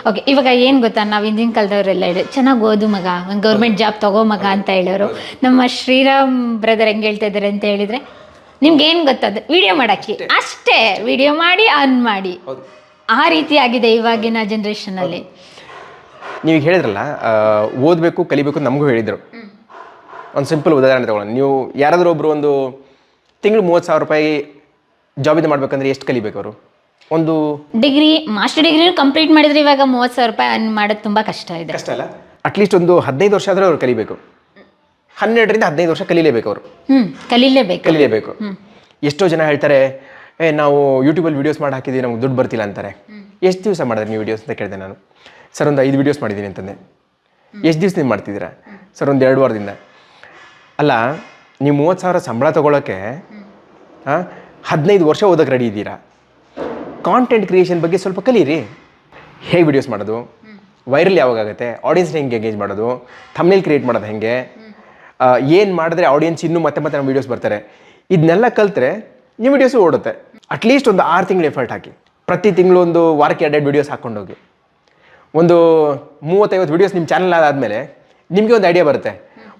Okay, ಇವಾಗ ಏನು ಗೊತ್ತಾ, ನಾವು ಹಿಂದಿನ ಕಾಲದವರೆಲ್ಲ ಹೇಳಿ ಚೆನ್ನಾಗಿ ಓದು ಮಗ, ಒಂದು ಗೌರ್ಮೆಂಟ್ ಜಾಬ್ ತಗೋ ಮಗ ಅಂತ ಹೇಳೋರು. ನಮ್ಮ ಶ್ರೀರಾಮ್ ಬ್ರದರ್ ಹೆಂಗೆ ಹೇಳ್ತಾ ಇದ್ದಾರೆ ಅಂತ ಹೇಳಿದರೆ, ನಿಮ್ಗೆ ಏನು ಗೊತ್ತದು ವಿಡಿಯೋ ಮಾಡೋಕ್ಕೆ ಅಷ್ಟೇ, ವಿಡಿಯೋ ಮಾಡಿ ಅರ್ನ್ ಮಾಡಿ, ಆ ರೀತಿ ಆಗಿದೆ ಇವಾಗಿನ ಜನ್ರೇಷನಲ್ಲಿ. ನೀವು ಹೇಳಿದ್ರಲ್ಲ ಓದಬೇಕು ಕಲಿಬೇಕು ನಮಗೂ ಹೇಳಿದರು. ಒಂದು ಸಿಂಪಲ್ ಉದಾಹರಣೆ ತಗೊಳ್ಳೋಣ. ನೀವು ಯಾರಾದರೂ ಒಬ್ಬರು ಒಂದು ತಿಂಗಳು 30,000 ರೂಪಾಯಿ ಜಾಬಿಂದ ಮಾಡ್ಬೇಕಂದ್ರೆ ಎಷ್ಟು ಕಲಿಬೇಕು ಅವರು? ಒಂದು ಡಿಗ್ರಿ, ಮಾಸ್ಟರ್ ಡಿಗ್ರಿ ಕಂಪ್ಲೀಟ್ ಮಾಡಿದ್ರೆ ಇವಾಗ 30,000 ರೂಪಾಯಿ ಅರ್ನ್ ಮಾಡೋದು ತುಂಬ ಕಷ್ಟ ಇದೆ. ಕಷ್ಟ ಅಲ್ಲ? ಅಟ್ಲೀಸ್ಟ್ ಒಂದು 15 ವರ್ಷ ಆದರೂ ಅವ್ರು ಕಲಿಬೇಕು. 12ರಿಂದ 15 ವರ್ಷ ಕಲೀಲೇಬೇಕು ಅವರು. ಕಲೀಲೇಬೇಕು. ಎಷ್ಟೋ ಜನ ಹೇಳ್ತಾರೆ, ನಾವು ಯೂಟ್ಯೂಬಲ್ಲಿ ವೀಡಿಯೋಸ್ ಮಾಡಿ ಹಾಕಿದ್ದೀವಿ, ನಮ್ಗೆ ದುಡ್ಡು ಬರ್ತಿಲ್ಲ ಅಂತಾರೆ. ಎಷ್ಟು ದಿವಸ ಮಾಡಿದ್ರೆ ನೀವು ವೀಡಿಯೋಸ್ ಅಂತ ಕೇಳಿದೆ ನಾನು. ಸರ್ ಒಂದು 5 ವೀಡಿಯೋಸ್ ಮಾಡಿದ್ದೀನಿ ಅಂತಂದೆ. ಎಷ್ಟು ದಿವಸದಿಂದ ಮಾಡ್ತಿದ್ದೀರಾ? ಸರ್ ಒಂದು 2 ವಾರದಿಂದ. ಅಲ್ಲ, ನೀವು 30,000 ಸಂಬಳ ತೊಗೊಳಕ್ಕೆ 15 ವರ್ಷ ಓದೋಕ್ಕೆ ರೆಡಿ ಇದ್ದೀರಾ? ಕಾಂಟೆಂಟ್ ಕ್ರಿಯೇಷನ್ ಬಗ್ಗೆ ಸ್ವಲ್ಪ ಕಲೀರಿ. ಹೇಗೆ ವೀಡಿಯೋಸ್ ಮಾಡೋದು, ವೈರಲ್ ಯಾವಾಗುತ್ತೆ, ಆಡಿಯನ್ಸ್ನ ಹೆಂಗೆ ಎಂಗೇಜ್ ಮಾಡೋದು, ಥಂಬ್ನೇಲ್ ಕ್ರಿಯೇಟ್ ಮಾಡೋದು ಹೆಂಗೆ, ಏನು ಮಾಡಿದ್ರೆ ಆಡಿಯನ್ಸ್ ಇನ್ನೂ ಮತ್ತೆ ನಮ್ಮ ವೀಡಿಯೋಸ್ ಬರ್ತಾರೆ, ಇದನ್ನೆಲ್ಲ ಕಲಿತ್ರೆ ನಿಮ್ಮ ವೀಡಿಯೋಸು ಓಡುತ್ತೆ. ಅಟ್ಲೀಸ್ಟ್ ಒಂದು 6 ತಿಂಗಳು ಎಫರ್ಟ್ ಹಾಕಿ. ಪ್ರತಿ ತಿಂಗಳು ಒಂದು ವಾರಕ್ಕೆ 2 ವೀಡಿಯೋಸ್ ಹಾಕ್ಕೊಂಡೋಗಿ. ಒಂದು 30-50 ವೀಡಿಯೋಸ್ ನಿಮ್ಮ ಚಾನಲ್ ಆದಮೇಲೆ ನಿಮಗೆ ಒಂದು ಐಡಿಯಾ ಬರುತ್ತೆ,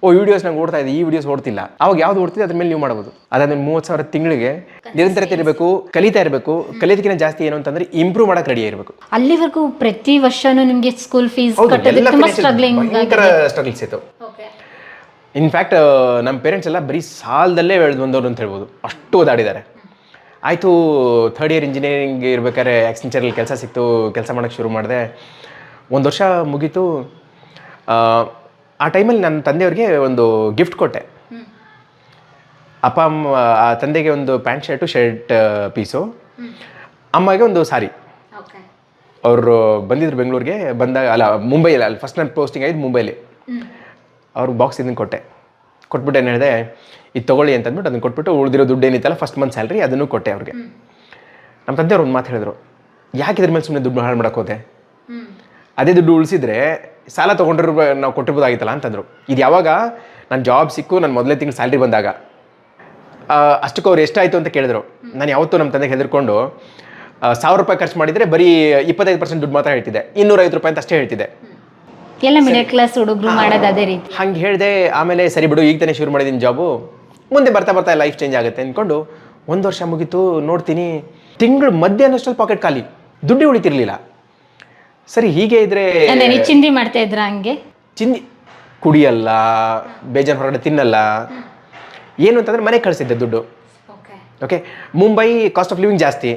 ಓ ವೀಡಿಯೋಸ್ ನಂಗೆ ಓಡ್ತಾ ಇದೆ, ಈ ವೀಡಿಯೋಸ್ ಓಡ್ತಿಲ್ಲ. ಅವಾಗ ಯಾವ್ದು ಓಡ್ತಿದೆ ಅದ್ರ ಮೇಲೆ ನೀವು ಮಾಡ್ಬೋದು. ಅದಾದ್ಮೇಲೆ 30,000 ತಿಂಗಳಿಗೆ ನಿರಂತರತೆ ಇರಬೇಕು, ಕಲಿತಾ ಇರಬೇಕು. ಕಲಿಯೋದಕ್ಕಿಂತ ಜಾಸ್ತಿ ಏನು ಅಂತಂದ್ರೆ ಇಂಪ್ರೂವ್ ಮಾಡಕ್ಕೆ ರೆಡಿ ಇರಬೇಕು. ಅಲ್ಲಿವರೆಗೂ ಪ್ರತಿ ವರ್ಷನೂ ನಿಮಗೆ ಸ್ಕೂಲ್ ಫೀಸ್ ಕಟ್ಟೋದಕ್ಕೆ ತುಂಬಾ ಸ್ಟ್ರಗಲ್ಸ್ ಇತ್ತು. ಇನ್ಫ್ಯಾಕ್ಟ್ ನಮ್ಮ ಪೇರೆಂಟ್ಸ್ ಎಲ್ಲ ಬರೀ ಸಾಲದಲ್ಲೇ ಬೆಳೆದು ಬಂದವರು ಅಂತ ಹೇಳ್ಬೋದು, ಅಷ್ಟು ಓದಾಡಿದ್ದಾರೆ. ಆಯಿತು, 3rd ಇಯರ್ ಇಂಜಿನಿಯರಿಂಗ್ ಇರ್ಬೇಕಾದ್ರೆ ಆಕ್ಸೆಂಚರಲ್ಲಿ ಕೆಲಸ ಸಿಕ್ತು, ಕೆಲಸ ಮಾಡೋಕ್ಕೆ ಶುರು ಮಾಡಿದೆ. 1 ವರ್ಷ ಮುಗೀತು. ಆ ಟೈಮಲ್ಲಿ ನನ್ನ ತಂದೆಯವ್ರಿಗೆ ಒಂದು ಗಿಫ್ಟ್ ಕೊಟ್ಟೆ. ಅಪ್ಪ ಅಮ್ಮ, ತಂದೆಗೆ ಒಂದು ಪ್ಯಾಂಟ್ ಶರ್ಟ್ ಪೀಸು, ಅಮ್ಮಗೆ ಒಂದು ಸಾರಿ. ಅವರು ಬಂದಿದ್ರು ಬೆಂಗಳೂರಿಗೆ. ಬಂದಾಗ ಅಲ್ಲ, ಮುಂಬೈಯಲ್ಲಿ, ಅಲ್ಲಿ ಫಸ್ಟ್ ನನ್ನ ಪೋಸ್ಟಿಂಗ್ ಆಯ್ತು ಮುಂಬೈಲಿ. ಅವ್ರಿಗೆ ಬಾಕ್ಸ್ ಇದನ್ನು ಕೊಟ್ಬಿಟ್ಟು ಏನು ಹೇಳಿದೆ, ಇದು ತೊಗೊಳ್ಳಿ ಅಂತಂದ್ಬಿಟ್ಟು ಅದನ್ನು ಕೊಟ್ಬಿಟ್ಟು ಉಳಿದಿರೋ ದುಡ್ಡು ಏನಿತ್ತಲ್ಲ ಫಸ್ಟ್ ಮಂತ್ ಸ್ಯಾಲ್ರಿ ಅದನ್ನು ಕೊಟ್ಟೆ ಅವ್ರಿಗೆ. ನಮ್ಮ ತಂದೆಯವ್ರು ಒಂದು ಮಾತು ಹೇಳಿದ್ರು, ಯಾಕೆ ಇದ್ರ ಮೇಲೆ ಸುಮ್ಮನೆ ದುಡ್ಡು ಹಾಳು ಮಾಡೋಕೆ ಹೋದೆ, ಅದೇ ದುಡ್ಡು ಉಳಿಸಿದ್ರೆ ಸಾಲ ತೊಗೊಂಡಿರೋ ನಾವು ಕೊಟ್ಟಿರ್ಬೋದಾಗಿತ್ತಲ್ಲ ಅಂತಂದರು. ಇದು ಯಾವಾಗ ನಾನು ಜಾಬ್ ಸಿಕ್ಕು ನನ್ನ ಮೊದಲೇ ತಿಂಗಳು ಸ್ಯಾಲ್ರಿ ಬಂದಾಗ. ಅಷ್ಟಕ್ಕೆ ಅವ್ರು ಎಷ್ಟಾಯಿತು ಅಂತ ಕೇಳಿದ್ರು. ನಾನು ಯಾವತ್ತೂ ನಮ್ಮ ತಂದೆಗೆ ಹೆದರ್ಕೊಂಡು 1,000 ರೂಪಾಯಿ ಖರ್ಚು ಮಾಡಿದರೆ ಬರೀ 25% ದುಡ್ಡು ಮಾತ್ರ ಹೇಳ್ತಿದ್ದೆ, 250 ರೂಪಾಯಿ ಅಂತ ಅಷ್ಟೇ ಹೇಳ್ತಿದ್ದೆ. ಎಲ್ಲ ಮಿಡಲ್ ಕ್ಲಾಸ್ ಹುಡುಗರು ಮಾಡೋದು ಅದೇ ರೀತಿ. ಹಂಗೆ ಹೇಳಿದೆ. ಆಮೇಲೆ ಸರಿ ಬಿಡು, ಈಗ ತಾನೇ ಶುರು ಮಾಡಿದ್ದೀನಿ ಜಾಬು, ಮುಂದೆ ಬರ್ತಾ ಲೈಫ್ ಚೇಂಜ್ ಆಗುತ್ತೆ ಅಂದ್ಕೊಂಡು 1 ವರ್ಷ ಮುಗೀತು. ನೋಡ್ತೀನಿ ತಿಂಗಳು ಮಧ್ಯಾಹ್ನಷ್ಟಲ್ಲಿ ಪಾಕೆಟ್ ಖಾಲಿ, ದುಡ್ಡು ಉಳಿತಿರ್ಲಿಲ್ಲ. ಸರಿ, ಹೀಗೆ ಇದ್ರೆ ಚಿಂದಿ ಮಾಡ್ತಾ ಇದ್ರ? ಹಂಗೆ ಚಿಂದಿ, ಕುಡಿಯಲ್ಲ, ಬೇಜಾರು ಹೊರಗಡೆ ತಿನ್ನಲ್ಲ. ಏನು ಅಂತಂದ್ರೆ ಮನೆಗೆ ಕಳಿಸಿದ್ದೆ ದುಡ್ಡು. Okay, Mumbai cost of living ಜಾಸ್ತಿ,